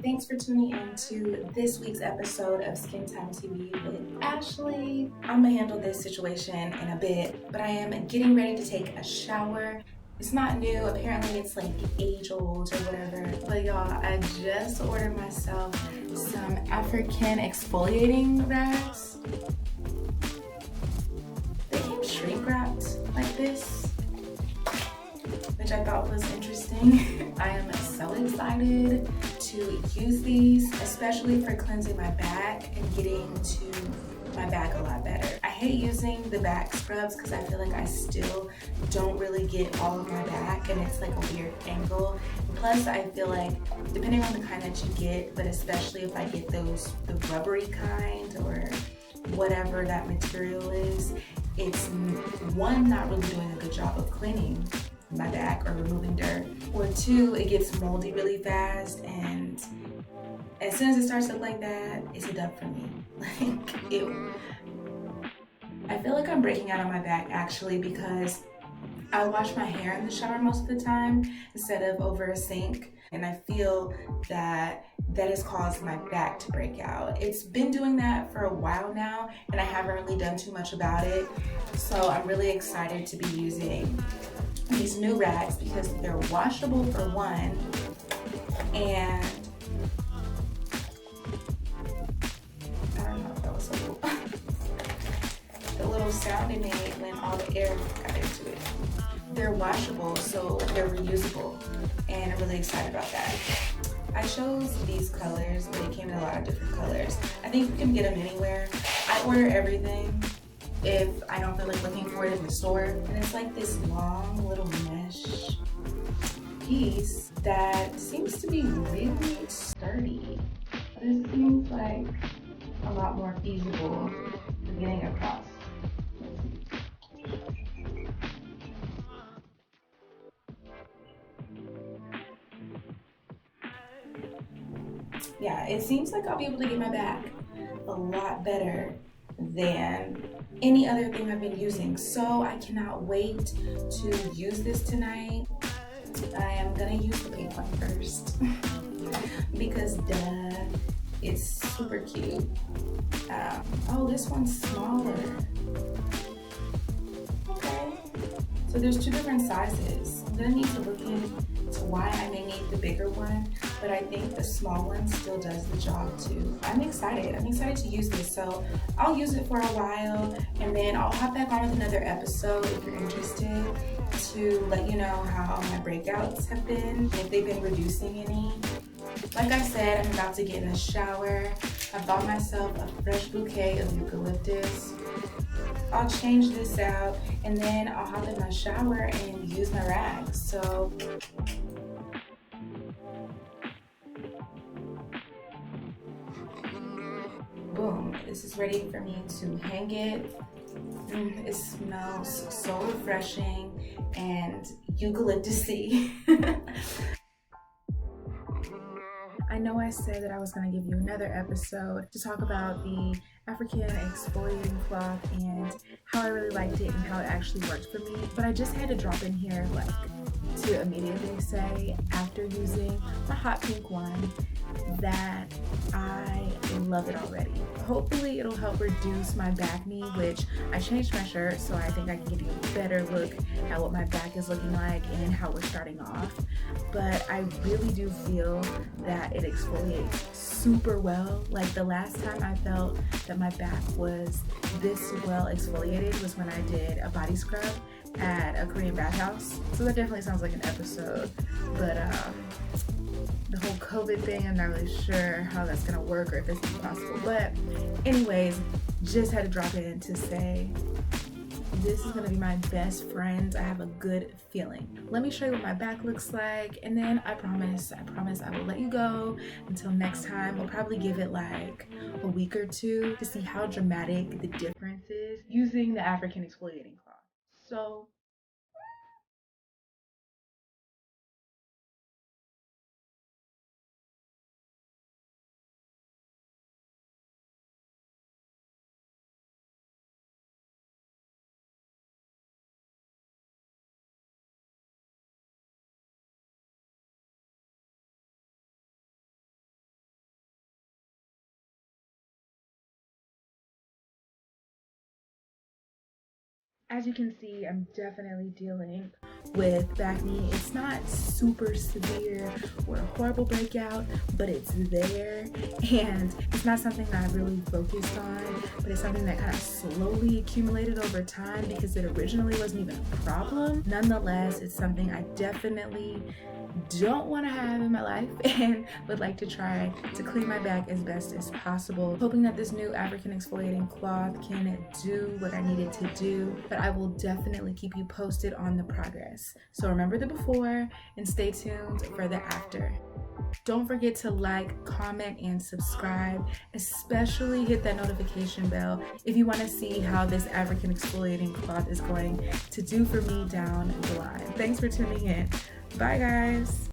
Thanks for tuning in to this week's episode of Skin Time TV with Ashley. I'm gonna handle this situation in a bit, but I am getting ready to take a shower. It's not new, apparently it's like age old or whatever, but y'all, I just ordered myself some African exfoliating rags. They came shrink wrapped like this, which I thought was interesting. I am so excited to use these, especially for cleansing my back and getting to my back a lot better. I hate using the back scrubs because I feel like I still don't really get all of my back and it's like a weird angle. Plus, I feel like depending on the kind that you get, but especially if I get the rubbery kind or whatever that material is, it's one, not really doing a good job of cleaning my back or removing dirt, or two, it gets moldy really fast, and as soon as it starts to look like that, it's a dub for me. Like, ew. I feel like I'm breaking out on my back actually because I wash my hair in the shower most of the time instead of over a sink, and I feel that has caused my back to break out. It's been doing that for a while now and I haven't really done too much about it, so I'm really excited to be using these new rags because they're washable for one, and I don't know if that was the little sound it made when all the air got into it. They're washable, so they're reusable, and I'm really excited about that. I chose these colors, but it came in a lot of different colors. I think you can get them anywhere. I order everything if I don't feel like looking for it in the store. And it's like this long little mesh piece that seems to be really sturdy. This seems like a lot more feasible for getting across. Yeah, it seems like I'll be able to get my back a lot better than any other thing I've been using. So I cannot wait to use this tonight. I am gonna use the pink one first because duh, it's super cute. Oh, this one's smaller. Okay, so there's two different sizes. I'm gonna need to look into why I may need the bigger one, but I think the small one still does the job too. I'm excited to use this, so I'll use it for a while and then I'll hop back on with another episode if you're interested to let you know how my breakouts have been, if they've been reducing any. Like I said, I'm about to get in the shower. I bought myself a fresh bouquet of eucalyptus. I'll change this out and then I'll hop in my shower and use my rags. So boom, this is ready for me to hang it. It smells so refreshing and eucalyptusy. I know I said that I was going to give you another episode to talk about the African Exfoliating Cloth and how I really liked it and how it actually worked for me, but I just had to drop in here like to immediately say, after using my hot pink one, that I love it already. Hopefully it'll help reduce my back knee, which I changed my shirt, so I think I can give you a better look at what my back is looking like and how we're starting off. But I really do feel that it exfoliates super well. Like the last time I felt that my back was this well exfoliated was when I did a body scrub at a Korean bathhouse. So that definitely sounds like an episode, but the whole COVID thing, I'm not really sure how that's gonna work or if it's even possible. But anyways, just had to drop it in to say this is gonna be my best friend. I have a good feeling. Let me show you what my back looks like, and then I promise I will let you go until next time. We'll probably give it like a week or two to see how dramatic the difference is using the African exfoliating cloth. So As you can see, I'm definitely dealing with acne. It's not super severe or a horrible breakout, but it's there, and it's not something that I really focused on, but it's something that kind of slowly accumulated over time because it originally wasn't even a problem. Nonetheless, it's something I definitely don't want to have in my life and would like to try to clean my back as best as possible, hoping that this new African exfoliating cloth can do what I need it to do. But I will definitely keep you posted on the progress. So remember the before and stay tuned for the after. Don't forget to like, comment, and subscribe. Especially hit that notification bell if you want to see how this African exfoliating cloth is going to do for me down the line. Thanks for tuning in. Bye guys.